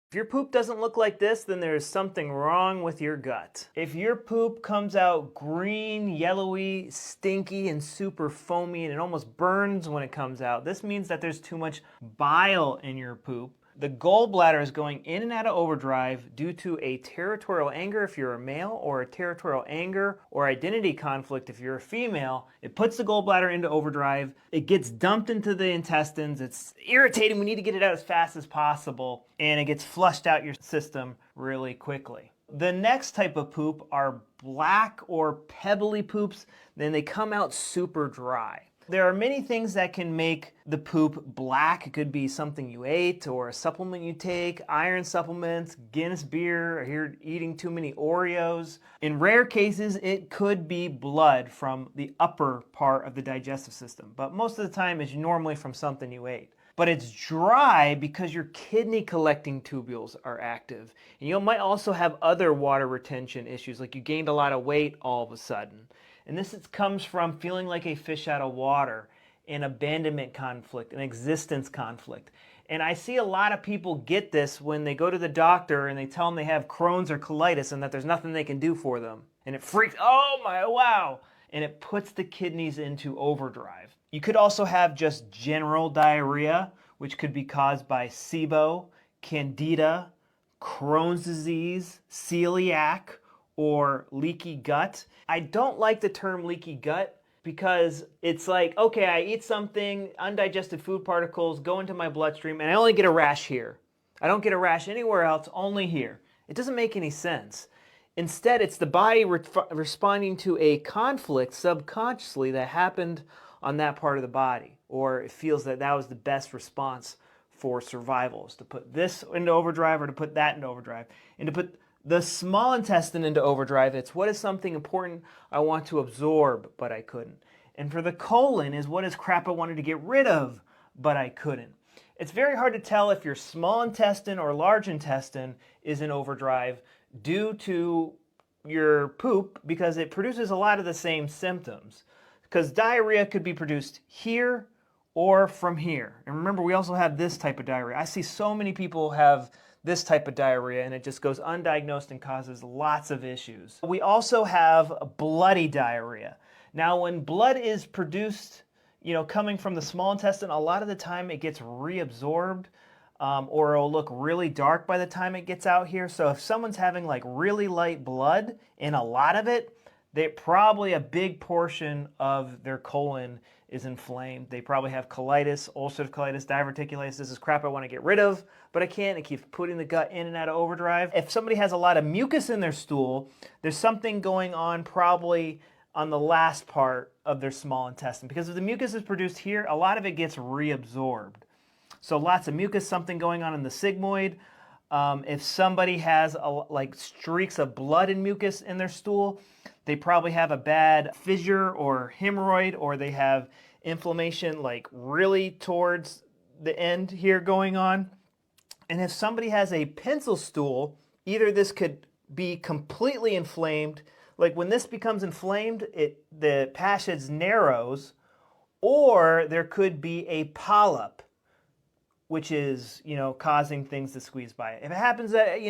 If your poop doesn't look like this, then there's something wrong with your gut. If your poop comes out green, yellowy, stinky, and super foamy, and it almost burns when it comes out, this means that there's too much bile in your poop. The gallbladder is going in and out of overdrive due to a territorial anger if you're a male, or a territorial anger or identity conflict if you're a female. It puts the gallbladder into overdrive. It gets dumped into the intestines. It's irritating. We need to get it out as fast as possible, and it gets flushed out your system really quickly. The next type of poop are black or pebbly poops. Then they come out super dry. There are many things that can make the poop black. It could be something you ate or a supplement you take, iron supplements, Guinness beer, or you're eating too many Oreos. In rare cases, it could be blood from the upper part of the digestive system, but most of the time it's normally from something you ate. But it's dry because your kidney collecting tubules are active. And you might also have other water retention issues, like you gained a lot of weight all of a sudden. And this comes from feeling like a fish out of water, an abandonment conflict, an existence conflict. And I see a lot of people get this when they go to the doctor and they tell them they have Crohn's or colitis and that there's nothing they can do for them. And it freaks, oh my, wow. And it puts the kidneys into overdrive. You could also have just general diarrhea, which could be caused by SIBO, candida, Crohn's disease, celiac, or leaky gut. I don't like the term leaky gut because it's like, okay, I eat something, undigested food particles go into my bloodstream, and I only get a rash here. I don't get a rash anywhere else, only here. It doesn't make any sense. Instead, it's the body responding to a conflict subconsciously that happened on that part of the body, or it feels that that was the best response for survival, is to put this into overdrive or to put that into overdrive. And to put the small intestine into overdrive, it's what is something important I want to absorb, but I couldn't. And for the colon is what is crap I wanted to get rid of, but I couldn't. It's very hard to tell if your small intestine or large intestine is in overdrive due to your poop because it produces a lot of the same symptoms. Because diarrhea could be produced here or from here. And remember, we also have this type of diarrhea. I see so many people have this type of diarrhea and it just goes undiagnosed and causes lots of issues. We also have bloody diarrhea. Now, when blood is produced, coming from the small intestine, a lot of the time it gets reabsorbed or it'll look really dark by the time it gets out here. So if someone's having like really light blood and a lot of it, they probably a big portion of their colon is inflamed. They probably have colitis, ulcerative colitis, diverticulitis. This is crap I want to get rid of, but I can't. It keeps putting the gut in and out of overdrive. If somebody has a lot of mucus in their stool, there's something going on probably on the last part of their small intestine. Because if the mucus is produced here, a lot of it gets reabsorbed. So lots of mucus, something going on in the sigmoid. If somebody has like streaks of blood and mucus in their stool, they probably have a bad fissure or hemorrhoid, or they have inflammation like really towards the end here going on. And if somebody has a pencil stool, either this could be completely inflamed, like when this becomes inflamed, the passage narrows, or there could be a polyp, which is, causing things to squeeze by it. If it happens that,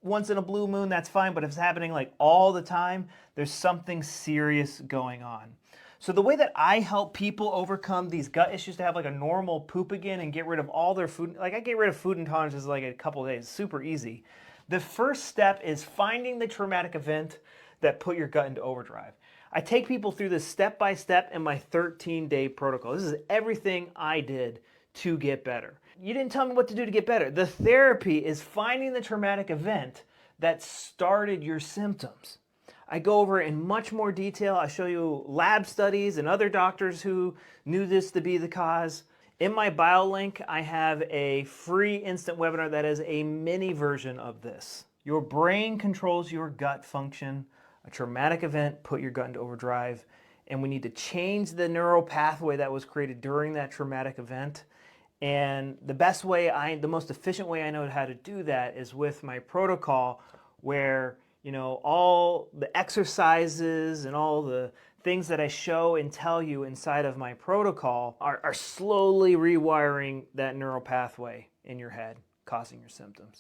once in a blue moon, that's fine, but if it's happening like all the time, there's something serious going on. So the way that I help people overcome these gut issues to have like a normal poop again and get rid of all their food, like I get rid of food intolerances like a couple of days, super easy. The first step is finding the traumatic event that put your gut into overdrive. I take people through this step by step in my 13-day protocol. This is everything I did to get better. You didn't tell me what to do to get better. The therapy is finding the traumatic event that started your symptoms. I go over it in much more detail. I show you lab studies and other doctors who knew this to be the cause. In my bio link, I have a free instant webinar that is a mini version of this. Your brain controls your gut function. A traumatic event put your gut into overdrive, and we need to change the neural pathway that was created during that traumatic event. And the most efficient way I know how to do that is with my protocol where, all the exercises and all the things that I show and tell you inside of my protocol are slowly rewiring that neural pathway in your head, causing your symptoms.